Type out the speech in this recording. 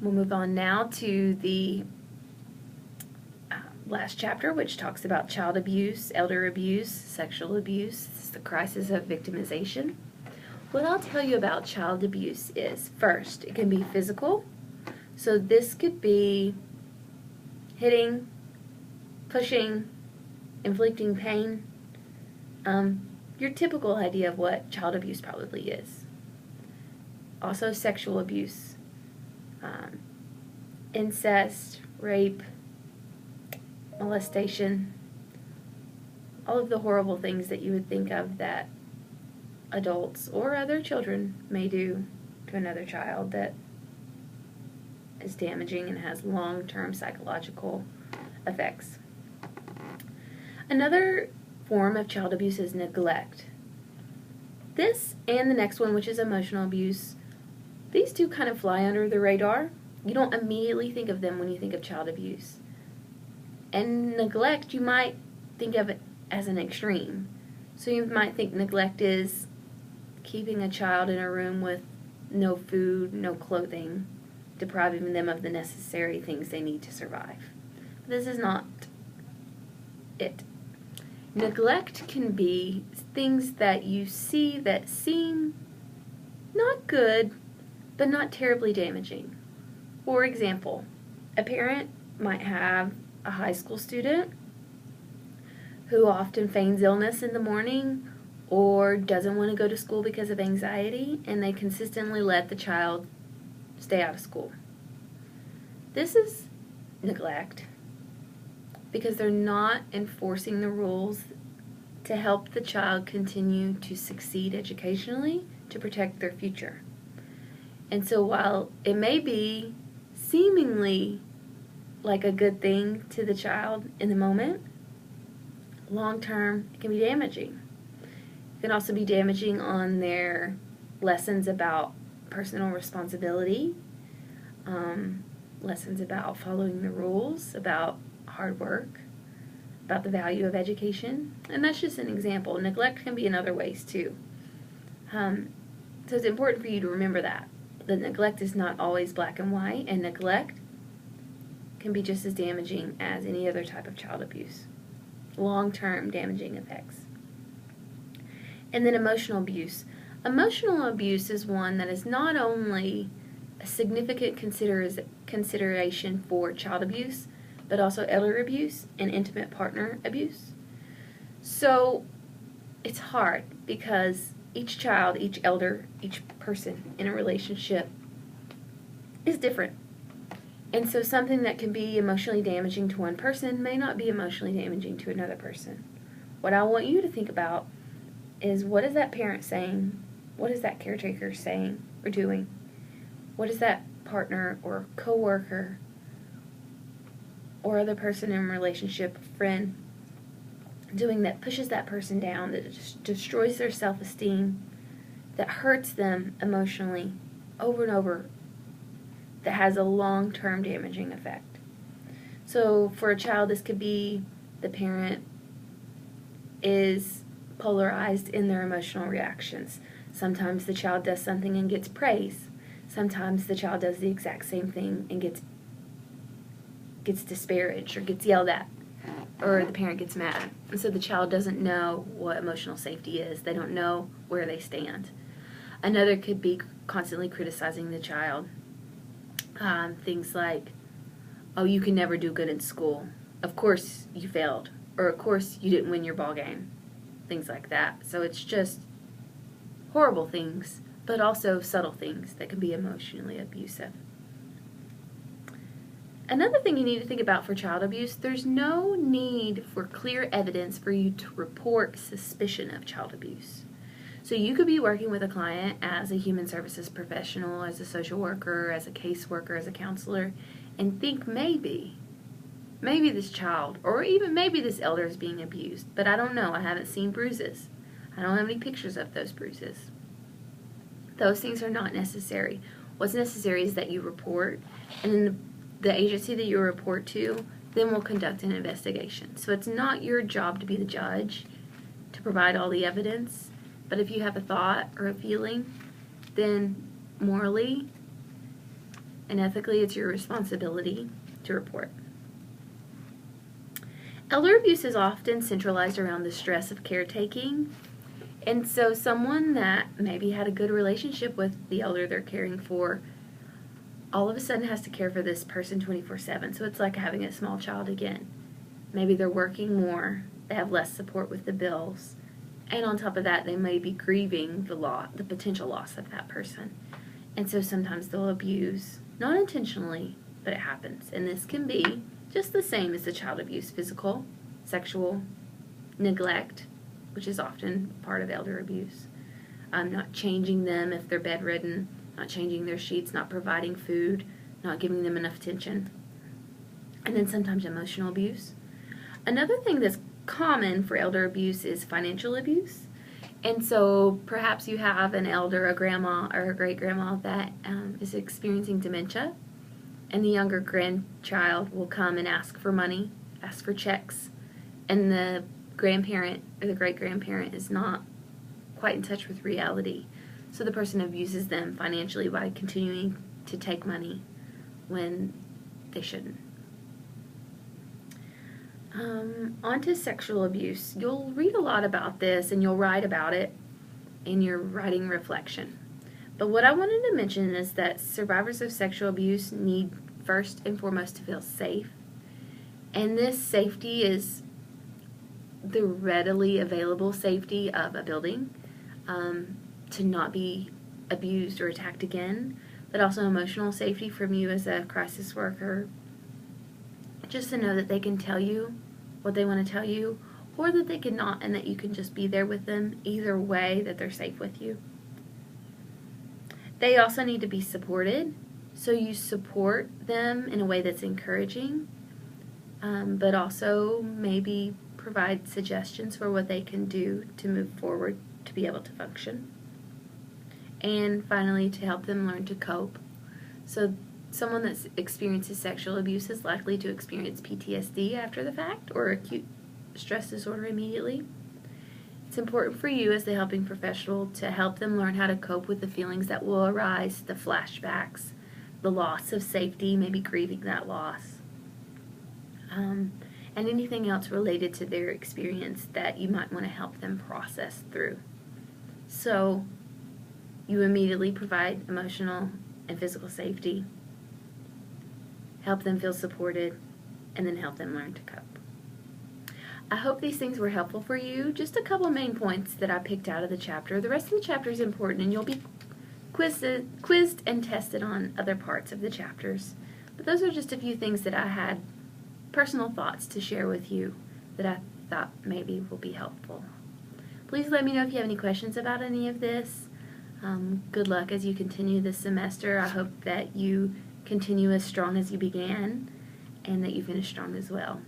We'll move on now to the last chapter, which talks about child abuse, elder abuse, sexual abuse. This is the crisis of victimization. What I'll tell you about child abuse is, first, it can be physical. So this could be hitting, pushing, inflicting pain. Your typical idea of what child abuse probably is. Also sexual abuse, incest, rape, molestation, all of the horrible things that you would think of that adults or other children may do to another child that is damaging and has long-term psychological effects. Another form of child abuse is neglect. This and the next one, which is emotional abuse, these two kind of fly under the radar. You don't immediately think of them when you think of child abuse. And neglect, you might think of it as an extreme. So you might think neglect is keeping a child in a room with no food, no clothing, depriving them of the necessary things they need to survive. This is not it. Neglect can be things that you see that seem not good, but not terribly damaging. For example, a parent might have a high school student who often feigns illness in the morning or doesn't want to go to school because of anxiety, and they consistently let the child stay out of school. This is neglect because they're not enforcing the rules to help the child continue to succeed educationally to protect their future. And so while it may be seemingly like a good thing to the child in the moment, long term it can be damaging. It can also be damaging on their lessons about personal responsibility, lessons about following the rules, about hard work, about the value of education. And that's just an example. Neglect can be in other ways too. So it's important for you to remember that neglect is not always black and white, and neglect can be just as damaging as any other type of child abuse. Long-term damaging effects. And then emotional abuse. Emotional abuse is one that is not only a significant consideration for child abuse, but also elder abuse and intimate partner abuse. So it's hard because each child, each elder, each person in a relationship is different. And so something that can be emotionally damaging to one person may not be emotionally damaging to another person. What I want you to think about is, what is that parent saying? What is that caretaker saying or doing? What is that partner or coworker or other person in a relationship, friend, doing that pushes that person down, that just destroys their self-esteem, that hurts them emotionally over and over, that has a long-term damaging effect. So for a child, this could be the parent is polarized in their emotional reactions. Sometimes the child does something and gets praise. Sometimes the child does the exact same thing and gets disparaged or gets yelled at, or the parent gets mad. And so the child doesn't know what emotional safety is. They don't know where they stand. Another could be constantly criticizing the child. Things like, oh, you can never do good in school. Of course you failed. Or of course you didn't win your ball game. Things like that. So it's just horrible things, but also subtle things that can be emotionally abusive. Another thing you need to think about for child abuse, there's no need for clear evidence for you to report suspicion of child abuse. So you could be working with a client as a human services professional, as a social worker, as a caseworker, as a counselor, and think maybe this child, or even maybe this elder is being abused, but I don't know. I haven't seen bruises. I don't have any pictures of those bruises. Those things are not necessary. What's necessary is that you report, and then the agency that you report to then will conduct an investigation. So it's not your job to be the judge, to provide all the evidence, but if you have a thought or a feeling, then morally and ethically it's your responsibility to report. Elder abuse is often centralized around the stress of caretaking, and so someone that maybe had a good relationship with the elder they're caring for all of a sudden has to care for this person 24/7, so it's like having a small child again. Maybe they're working more, they have less support with the bills, and on top of that they may be grieving the potential loss of that person. And so sometimes they'll abuse, not intentionally, but it happens. And this can be just the same as the child abuse: physical, sexual, neglect, which is often part of elder abuse. Not changing them if they're bedridden, not changing their sheets, not providing food, not giving them enough attention. And then sometimes emotional abuse. Another thing that's common for elder abuse is financial abuse. And so perhaps you have an elder, a grandma or a great-grandma that is experiencing dementia, and the younger grandchild will come and ask for money, ask for checks, and the grandparent or the great-grandparent is not quite in touch with reality. So the person abuses them financially by continuing to take money when they shouldn't. On to sexual abuse. You'll read a lot about this and you'll write about it in your writing reflection. But what I wanted to mention is that survivors of sexual abuse need first and foremost to feel safe. And this safety is the readily available safety of a building, to not be abused or attacked again, but also emotional safety from you as a crisis worker, just to know that they can tell you what they want to tell you, or that they cannot, and that you can just be there with them either way, that they're safe with you. They also need to be supported, so you support them in a way that's encouraging, but also maybe provide suggestions for what they can do to move forward to be able to function. And finally, to help them learn to cope. So someone that experiences sexual abuse is likely to experience PTSD after the fact, or acute stress disorder immediately. It's important for you as the helping professional to help them learn how to cope with the feelings that will arise, the flashbacks, the loss of safety, maybe grieving that loss, and anything else related to their experience that you might want to help them process through. So you immediately provide emotional and physical safety, help them feel supported, and then help them learn to cope. I hope these things were helpful for you. Just a couple main points that I picked out of the chapter. The rest of the chapter is important, and you'll be quizzed and tested on other parts of the chapters. But those are just a few things that I had personal thoughts to share with you that I thought maybe will be helpful. Please let me know if you have any questions about any of this. Good luck as you continue this semester. I hope that you continue as strong as you began and that you finish strong as well.